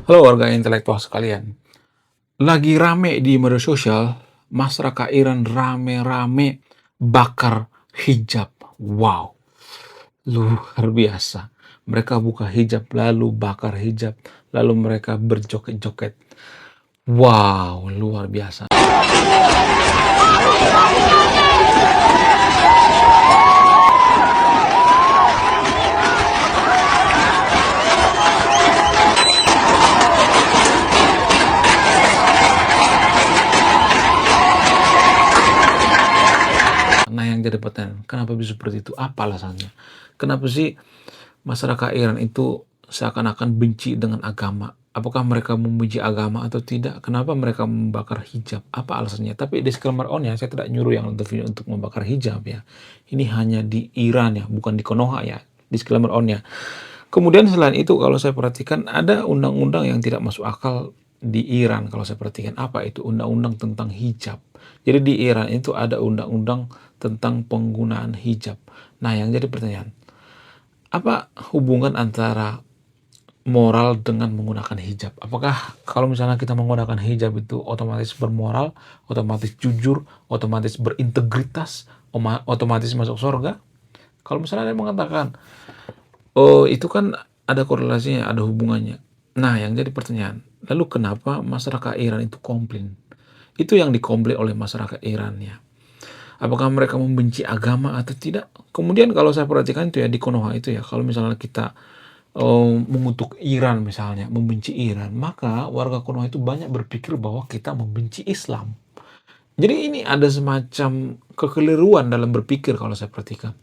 Halo warga intelektual sekalian. Lagi rame di media sosial, masyarakat Iran rame-rame bakar hijab. Wow, luar biasa. Mereka buka hijab, lalu bakar hijab, lalu mereka berjoget-joget. Wow, luar biasa. Nah, yang jadi pertanyaan, kenapa bisa seperti itu? Apa alasannya? Kenapa sih masyarakat Iran itu seakan-akan benci dengan agama? Apakah mereka membenci agama atau tidak? Kenapa mereka membakar hijab? Apa alasannya? Tapi disclaimer on ya, saya tidak nyuruh yang nonton video untuk membakar hijab ya. Ini hanya di Iran ya, bukan di Konoha ya. Disclaimer on ya. Kemudian selain itu kalau saya perhatikan ada undang-undang yang tidak masuk akal di Iran kalau saya perhatikan. Apa itu? Undang-undang tentang hijab. Jadi di Iran itu ada undang-undang tentang penggunaan hijab. Nah, yang jadi pertanyaan, apa hubungan antara moral dengan menggunakan hijab? Apakah kalau misalnya kita menggunakan hijab itu otomatis bermoral, otomatis jujur, otomatis berintegritas, otomatis masuk surga? Kalau misalnya ada yang mengatakan, oh itu kan ada korelasinya, ada hubungannya. Nah, yang jadi pertanyaan, lalu kenapa masyarakat Iran itu komplain? Itu yang dikomplain oleh masyarakat Iran ya. Apakah mereka membenci agama atau tidak? Kemudian kalau saya perhatikan itu ya di Konoha itu ya, kalau misalnya kita mengutuk Iran misalnya, membenci Iran, maka warga Konoha itu banyak berpikir bahwa kita membenci Islam. Jadi ini ada semacam kekeliruan dalam berpikir kalau saya perhatikan.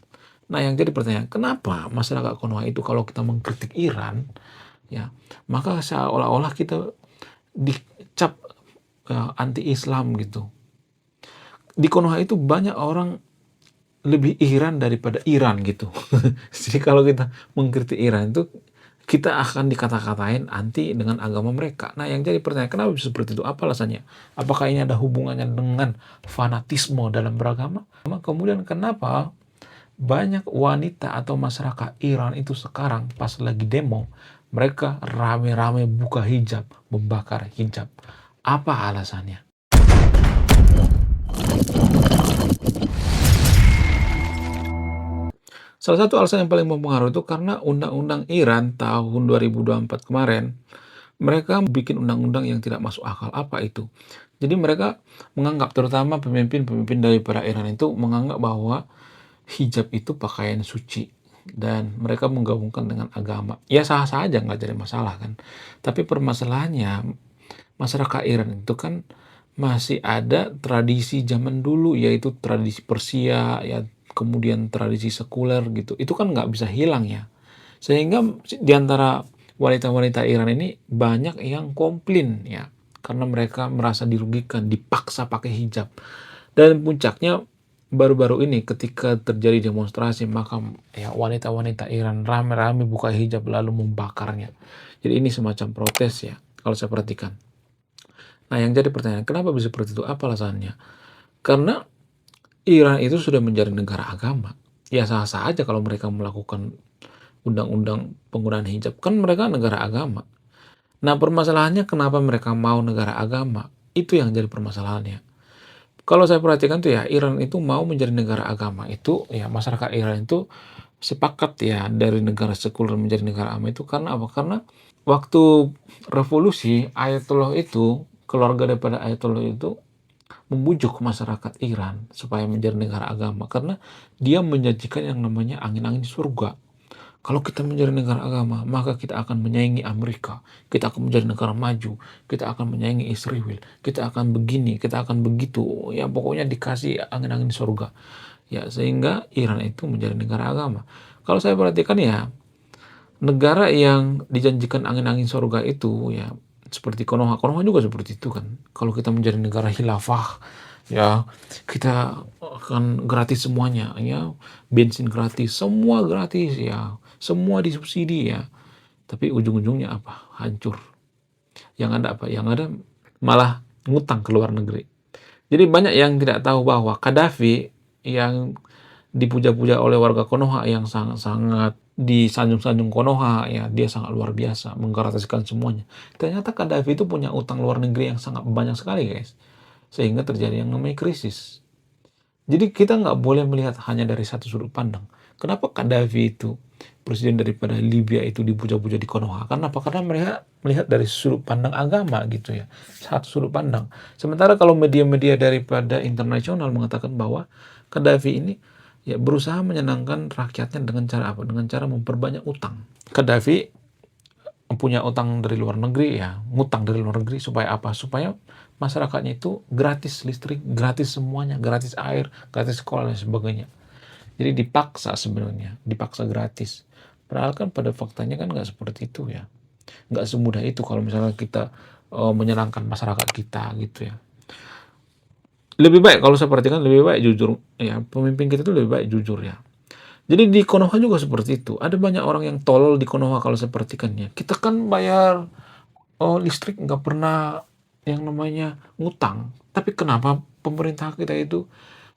Nah, yang jadi pertanyaan, kenapa masyarakat Konoha itu kalau kita mengkritik Iran, ya, maka seolah-olah kita dicap anti-Islam gitu. Di Konoha itu banyak orang lebih Iran daripada Iran gitu. Jadi kalau kita mengkritik Iran itu kita akan dikata-katain anti dengan agama mereka. Nah, yang jadi pertanyaan, kenapa bisa seperti itu? Apa alasannya? Apakah ini ada hubungannya dengan fanatisme dalam beragama? Kemudian kenapa banyak wanita atau masyarakat Iran itu sekarang pas lagi demo, mereka rame-rame buka hijab, membakar hijab. Apa alasannya? Salah satu alasan yang paling mempengaruhi itu karena undang-undang Iran tahun 2024 kemarin, mereka bikin undang-undang yang tidak masuk akal. Apa itu? Jadi mereka menganggap, terutama pemimpin-pemimpin daripada Iran itu menganggap bahwa hijab itu pakaian suci. Dan mereka menggabungkan dengan agama. Ya sah-sah aja, nggak jadi masalah kan. Tapi permasalahannya, masyarakat Iran itu kan masih ada tradisi zaman dulu, yaitu tradisi Persia, ya kemudian tradisi sekuler gitu. Itu kan nggak bisa hilang ya. Sehingga di antara wanita-wanita Iran ini banyak yang komplain ya, karena mereka merasa dirugikan, dipaksa pakai hijab. Dan puncaknya baru-baru ini ketika terjadi demonstrasi, maka ya wanita-wanita Iran rame-rame buka hijab lalu membakarnya. Jadi ini semacam protes ya, kalau saya perhatikan. Nah, yang jadi pertanyaan, kenapa bisa seperti itu? Apa alasannya? Karena Iran itu sudah menjadi negara agama. Ya sah-sah aja kalau mereka melakukan undang-undang penggunaan hijab. Kan mereka negara agama. Nah, permasalahannya kenapa mereka mau negara agama? Itu yang jadi permasalahannya. Kalau saya perhatikan tuh ya, Iran itu mau menjadi negara agama. Itu ya masyarakat Iran itu sepakat ya dari negara sekuler menjadi negara agama itu karena apa? Karena waktu revolusi Ayatollah itu, keluarga daripada Ayatollah itu membujuk masyarakat Iran supaya menjadi negara agama karena dia menjanjikan yang namanya angin-angin surga. Kalau kita menjadi negara agama, maka kita akan menyaingi Amerika, kita akan menjadi negara maju, kita akan menyaingi Israel, kita akan begini, kita akan begitu. Ya pokoknya dikasih angin-angin surga. Ya sehingga Iran itu menjadi negara agama. Kalau saya perhatikan ya, negara yang dijanjikan angin-angin surga itu ya seperti Konoha. Konoha juga seperti itu kan. Kalau kita menjadi negara khilafah, ya kita akan gratis semuanya ya, bensin gratis, semua gratis ya, semua disubsidi ya. Tapi ujung-ujungnya apa? Hancur. Yang ada apa? Yang ada malah ngutang ke luar negeri. Jadi banyak yang tidak tahu bahwa Gaddafi yang dipuja-puja oleh warga Konoha yang sangat-sangat di Sanjung-Sanjung Konoha ya, dia sangat luar biasa menggratiskan semuanya. Ternyata Gaddafi itu punya utang luar negeri yang sangat banyak sekali guys, sehingga terjadi yang namanya krisis. Jadi kita nggak boleh melihat hanya dari satu sudut pandang. Kenapa Gaddafi itu presiden daripada Libya itu dipuja-puja di Konoha? Karena apa? Karena mereka melihat dari sudut pandang agama gitu ya, satu sudut pandang. Sementara kalau media-media daripada internasional mengatakan bahwa Gaddafi ini ya berusaha menyenangkan rakyatnya dengan cara apa? Dengan cara memperbanyak utang. Gaddafi punya utang dari luar negeri ya, ngutang dari luar negeri supaya apa? Supaya masyarakatnya itu gratis listrik, gratis semuanya, gratis air, gratis sekolah dan sebagainya. Jadi dipaksa sebenarnya, dipaksa gratis. Padahal kan pada faktanya kan nggak seperti itu ya. Nggak semudah itu kalau misalnya kita menyenangkan masyarakat kita gitu ya. Lebih baik kalau saya perhatikan lebih baik jujur ya, pemimpin kita itu lebih baik jujur ya. Jadi di Konoha juga seperti itu. Ada banyak orang yang tolol di Konoha kalau saya perhatikannya. Kita kan bayar listrik nggak pernah yang namanya ngutang. Tapi kenapa pemerintah kita itu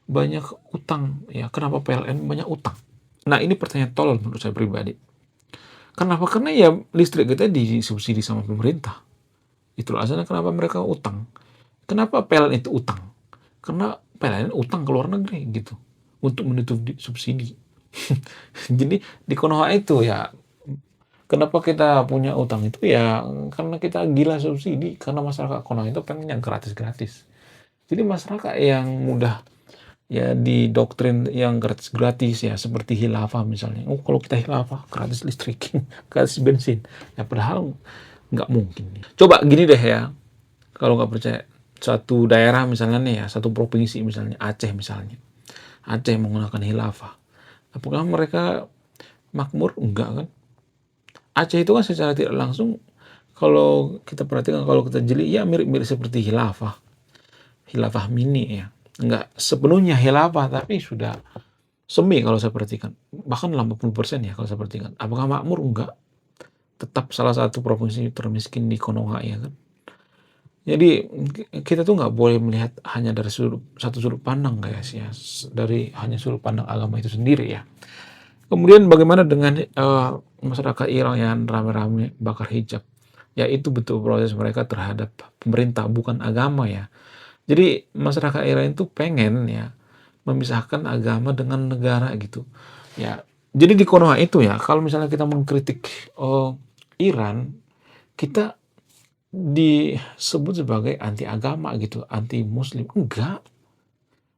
banyak utang ya? Kenapa PLN banyak utang? Nah ini pertanyaan tolol menurut saya pribadi. Kenapa? Karena ya listrik kita disubsidi sama pemerintah. Itulah alasannya kenapa mereka utang. Kenapa PLN itu utang? Karena PLN utang ke luar negeri gitu untuk menutup subsidi. Jadi di Konoha itu ya, kenapa kita punya utang itu ya karena kita gila subsidi, karena masyarakat Konoha itu pengennya gratis-gratis. Jadi masyarakat yang mudah ya didoktrin yang gratis-gratis ya seperti khilafah misalnya. Oh kalau kita khilafah gratis listrik, gratis bensin. Ya padahal nggak mungkin. Coba gini deh ya, kalau nggak percaya satu daerah misalnya nih ya, satu provinsi misalnya Aceh misalnya. Aceh menggunakan khilafah. Apakah mereka makmur? Enggak kan? Aceh itu kan secara tidak langsung kalau kita perhatikan, kalau kita jeli ya mirip-mirip seperti khilafah. Khilafah mini ya. Enggak sepenuhnya khilafah tapi sudah semi kalau saya perhatikan. Bahkan 80% ya kalau saya perhatikan. Apakah makmur? Enggak. Tetap salah satu provinsi termiskin di Konoha ya kan. Jadi kita tuh nggak boleh melihat hanya dari satu sudut pandang guys ya, dari hanya sudut pandang agama itu sendiri ya. Kemudian bagaimana dengan masyarakat Iran yang rame-rame bakar hijab? Ya itu betul proses mereka terhadap pemerintah bukan agama ya. Jadi masyarakat Iran itu pengen ya memisahkan agama dengan negara gitu. Ya. Jadi di Konoha itu ya kalau misalnya kita mengkritik Iran, kita disebut sebagai anti agama gitu, anti muslim. Enggak.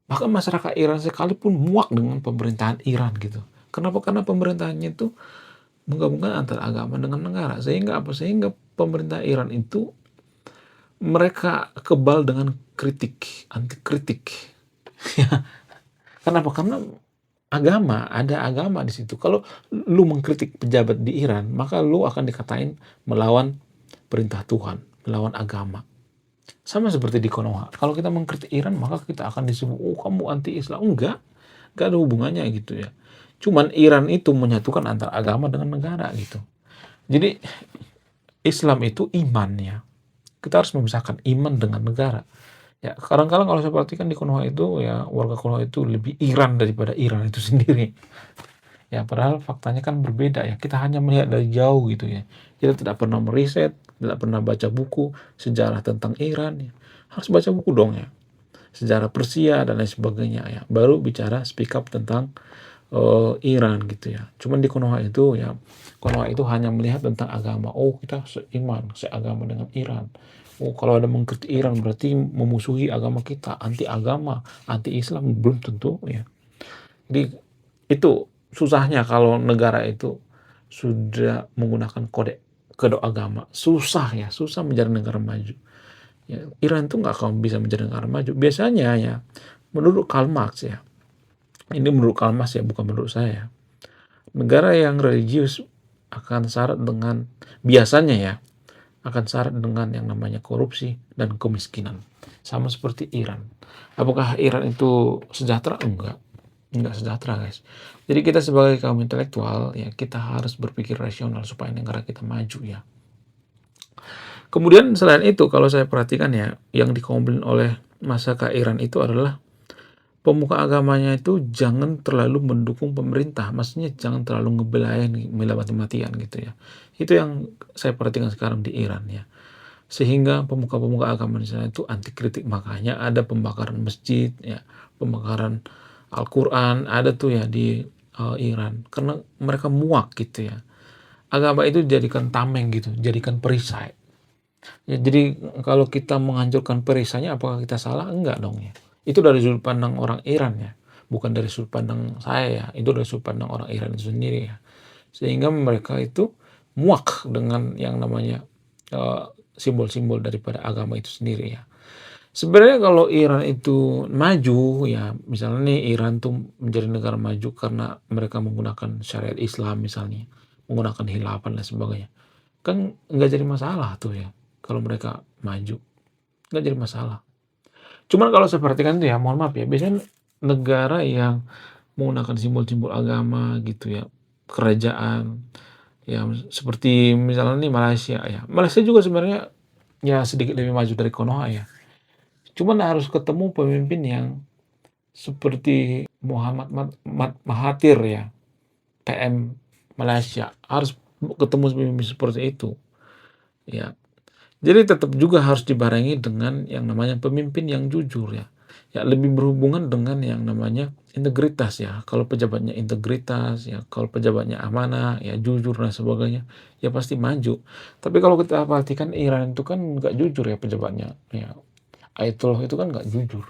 Bahkan masyarakat Iran sekalipun muak dengan pemerintahan Iran gitu. Kenapa? Karena pemerintahannya itu menggabungkan antara agama dengan negara. Sehingga apa? Sehingga pemerintah Iran itu mereka kebal dengan kritik, anti kritik. Kenapa? Karena ada agama di situ. Kalau lu mengkritik pejabat di Iran, maka lu akan dikatain melawan perintah Tuhan, melawan agama. Sama seperti di Konoha. Kalau kita mengkritik Iran, maka kita akan disebut, oh kamu anti Islam. Enggak ada hubungannya gitu ya. Cuman Iran itu menyatukan antara agama dengan negara gitu. Jadi Islam itu iman ya. Kita harus memisahkan iman dengan negara. Ya, kadang-kadang kalau saya perhatikan di Konoha itu ya warga Konoha itu lebih Iran daripada Iran itu sendiri. Ya, padahal faktanya kan berbeda ya. Kita hanya melihat dari jauh gitu ya. Kita tidak pernah meriset, tidak pernah baca buku sejarah tentang Iran ya. Harus baca buku dong ya. Sejarah Persia dan lain sebagainya ya. Baru bicara speak up tentang Iran gitu ya. Cuman di Konoha itu ya, Konoha itu hanya melihat tentang agama. Oh, kita seiman, seagama dengan Iran. Oh, kalau ada mengkritik Iran berarti memusuhi agama kita, anti agama, anti Islam, belum tentu ya. Jadi itu susahnya kalau negara itu sudah menggunakan kode agama. Susah ya, susah menjadi negara maju. Ya, Iran itu nggak akan bisa menjadi negara maju. Biasanya ya, menurut Karl Marx ya, ini menurut Karl Marx ya, bukan menurut saya. Negara yang religius akan syarat dengan, biasanya ya, akan syarat dengan yang namanya korupsi dan kemiskinan. Sama seperti Iran. Apakah Iran itu sejahtera? Enggak sejahtera guys. Jadi kita sebagai kaum intelektual ya kita harus berpikir rasional supaya negara kita maju ya. Kemudian selain itu kalau saya perhatikan ya yang dikomplain oleh masyarakat Iran itu adalah pemuka agamanya itu jangan terlalu mendukung pemerintah, maksudnya jangan terlalu ngebelain, membela mati-matian gitu ya. Itu yang saya perhatikan sekarang di Iran ya. Sehingga pemuka-pemuka agama di sana itu anti kritik, makanya ada pembakaran masjid ya, pembakaran Al-Quran, ada tuh ya di Iran, karena mereka muak gitu ya. Agama itu jadikan tameng gitu, jadikan perisai. Ya, jadi kalau kita menghancurkan perisainya, apakah kita salah? Enggak dong ya. Itu dari sudut pandang orang Iran ya, bukan dari sudut pandang saya ya. Itu dari sudut pandang orang Iran itu sendiri ya. Sehingga mereka itu muak dengan yang namanya simbol-simbol daripada agama itu sendiri ya. Sebenarnya kalau Iran itu maju ya, misalnya nih Iran tuh menjadi negara maju karena mereka menggunakan syariat Islam misalnya, menggunakan khilafah dan sebagainya. Kan nggak jadi masalah tuh ya kalau mereka maju, nggak jadi masalah. Cuman kalau saya perhatikan tuh ya, mohon maaf ya, biasanya negara yang menggunakan simbol-simbol agama gitu ya, kerajaan ya seperti misalnya nih Malaysia ya. Malaysia juga sebenarnya ya sedikit lebih maju dari Konoha ya. Cuman harus ketemu pemimpin yang seperti Muhammad Mahathir ya, PM Malaysia. Harus ketemu pemimpin seperti itu. Ya, jadi tetap juga harus dibarengi dengan yang namanya pemimpin yang jujur ya. Ya lebih berhubungan dengan yang namanya integritas ya. Kalau pejabatnya integritas ya, kalau pejabatnya amanah ya, jujur dan sebagainya, ya pasti maju. Tapi kalau kita perhatikan Iran itu kan nggak jujur ya pejabatnya. Ya, Ayatollah itu kan nggak jujur.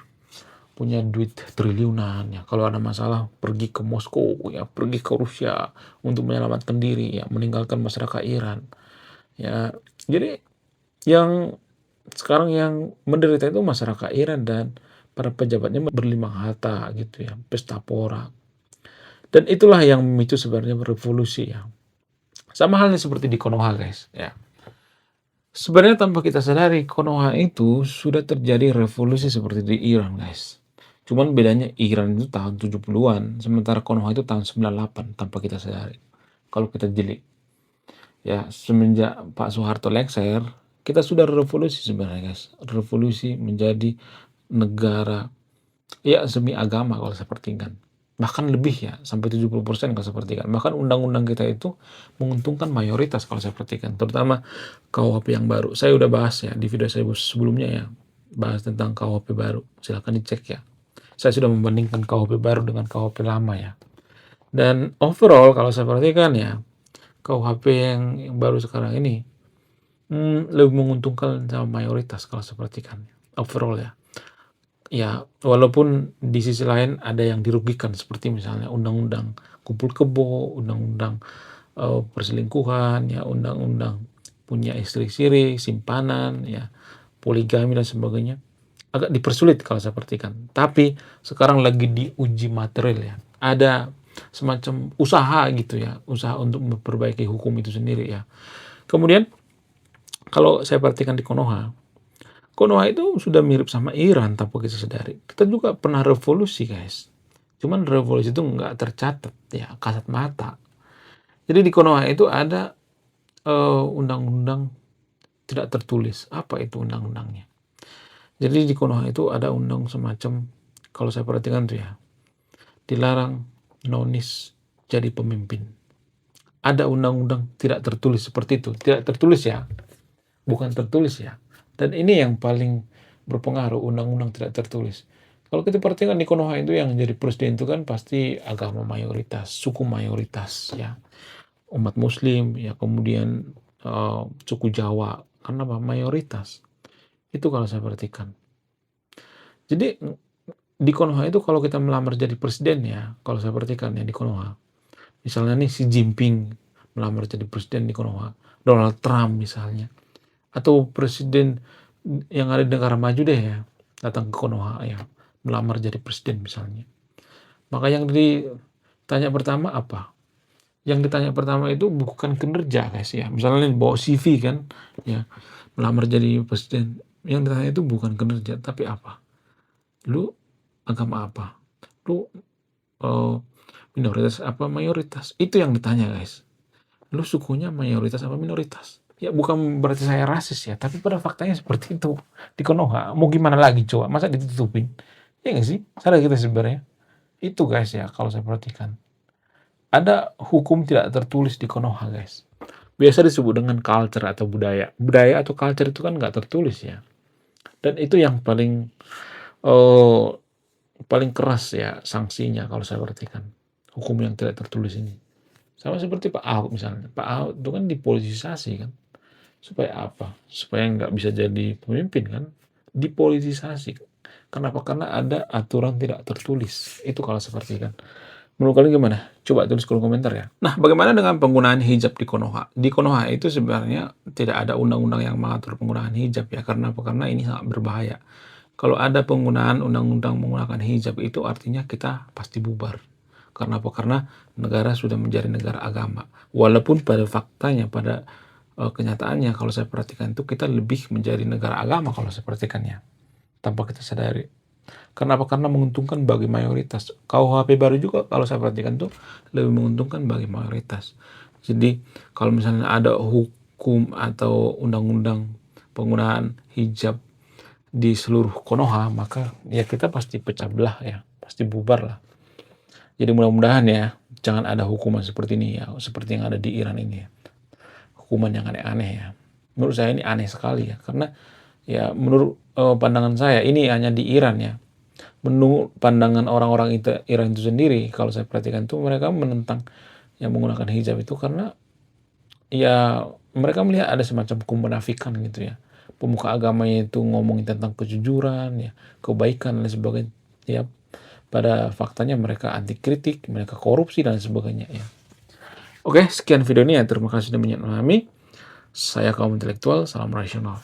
Punya duit triliunan ya. Kalau ada masalah pergi ke Moskow ya, pergi ke Rusia untuk menyelamatkan diri ya, meninggalkan masyarakat Iran. Ya, jadi yang sekarang yang menderita itu masyarakat Iran dan para pejabatnya berlimang harta gitu ya, pesta pora. Dan itulah yang memicu sebenarnya revolusi ya. Sama halnya seperti di Konoha guys ya. Sebenarnya tanpa kita sadari Konoha itu sudah terjadi revolusi seperti di Iran guys. Cuman bedanya Iran itu tahun 70-an, sementara Konoha itu tahun 98 tanpa kita sadari. Kalau kita jeli. Ya, semenjak Pak Soeharto lengser, kita sudah revolusi sebenarnya guys. Revolusi menjadi negara ya semi agama kalau saya perhatikan. Bahkan lebih ya, sampai 70% kalau saya perhatikan. Bahkan undang-undang kita itu menguntungkan mayoritas kalau saya perhatikan. Terutama KUHP yang baru. Saya udah bahas ya di video saya sebelumnya ya. Bahas tentang KUHP baru. Silahkan dicek ya. Saya sudah membandingkan KUHP baru dengan KUHP lama ya. Dan overall kalau saya perhatikan ya, KUHP yang baru sekarang ini lebih menguntungkan sama mayoritas kalau saya perhatikan. Overall ya. Ya, walaupun di sisi lain ada yang dirugikan seperti misalnya undang-undang kumpul kebo, undang-undang perselingkuhan, ya undang-undang punya istri siri, simpanan, ya poligami dan sebagainya. Agak dipersulit kalau saya perhatikan. Tapi sekarang lagi diuji material ya. Ada semacam usaha gitu ya, usaha untuk memperbaiki hukum itu sendiri ya. Kemudian kalau saya perhatikan di Konoha, Konoha itu sudah mirip sama Iran tanpa kita sadari. Kita juga pernah revolusi guys. Cuman revolusi itu nggak tercatat ya, kasat mata. Jadi di Konoha itu ada undang-undang tidak tertulis. Apa itu undang-undangnya? Jadi di Konoha itu ada undang semacam, kalau saya perhatikan tuh ya, dilarang nonis jadi pemimpin. Ada undang-undang tidak tertulis seperti itu. Tidak tertulis ya, bukan tertulis ya. Dan ini yang paling berpengaruh, undang-undang tidak tertulis. Kalau kita perhatikan di Konoha itu yang jadi presiden itu kan pasti agama mayoritas, suku mayoritas ya. Umat muslim ya, kemudian suku Jawa. Karena apa? Mayoritas. Itu kalau saya perhatikan. Jadi di Konoha itu kalau kita melamar jadi presiden ya, kalau saya perhatikan ya di Konoha. Misalnya nih si Jinping melamar jadi presiden di Konoha. Donald Trump misalnya. Atau presiden yang ada di negara maju deh ya, datang ke Konoha ya, melamar jadi presiden misalnya. Maka yang ditanya pertama apa? Yang ditanya pertama itu bukan kinerja guys ya. Misalnya bawa CV kan, ya melamar jadi presiden. Yang ditanya itu bukan kinerja, tapi apa? Lu agama apa? Lu minoritas apa mayoritas? Itu yang ditanya guys. Lu sukunya mayoritas apa minoritas? Ya bukan berarti saya rasis ya, tapi pada faktanya seperti itu di Konoha. Mau gimana lagi coba? Masa ditutupin? Ya nggak sih? Sadar kita sebenarnya? Itu guys ya, kalau saya perhatikan. Ada hukum tidak tertulis di Konoha guys. Biasa disebut dengan culture atau budaya. Budaya atau culture itu kan nggak tertulis ya. Dan itu yang eh, paling keras ya sanksinya kalau saya perhatikan. Hukum yang tidak tertulis ini. Sama seperti Pak Ahok misalnya. Pak Ahok itu kan dipolitisasi kan. Supaya apa? Supaya nggak bisa jadi pemimpin kan. Dipolitisasi. Kenapa? Karena ada aturan tidak tertulis. Itu kalau seperti kan. Menurut kalian gimana? Coba tulis kolom komentar ya. Nah, bagaimana dengan penggunaan hijab di Konoha? Di Konoha itu sebenarnya tidak ada undang-undang yang mengatur penggunaan hijab ya. Karena apa? Karena ini sangat berbahaya. Kalau ada penggunaan undang-undang menggunakan hijab itu artinya kita pasti bubar. Karena apa? Karena negara sudah menjadi negara agama. Walaupun pada faktanya, pada kenyataannya kalau saya perhatikan itu kita lebih menjadi negara agama kalau saya perhatikannya. Tanpa kita sadari. Kenapa? Karena menguntungkan bagi mayoritas. KUHP baru juga kalau saya perhatikan tuh lebih menguntungkan bagi mayoritas. Jadi kalau misalnya ada hukum atau undang-undang penggunaan hijab di seluruh Konoha, maka ya kita pasti pecah belah ya, pasti bubar lah. Jadi mudah-mudahan ya jangan ada hukuman seperti ini ya, seperti yang ada di Iran ini ya. Hukuman yang aneh-aneh ya. Menurut saya ini aneh sekali ya, karena ya menurut pandangan saya ini hanya di Iran ya. Menurut pandangan orang-orang Iran itu sendiri, kalau saya perhatikan tuh mereka menentang yang menggunakan hijab itu karena ya mereka melihat ada semacam kemunafikan gitu ya. Pemuka agamanya itu ngomongin tentang kejujuran, ya, kebaikan dan sebagainya. Ya, pada faktanya mereka anti kritik, mereka korupsi dan sebagainya ya. Oke, sekian video ini ya. Terima kasih sudah memahami. Saya kaum intelektual, salam rasional.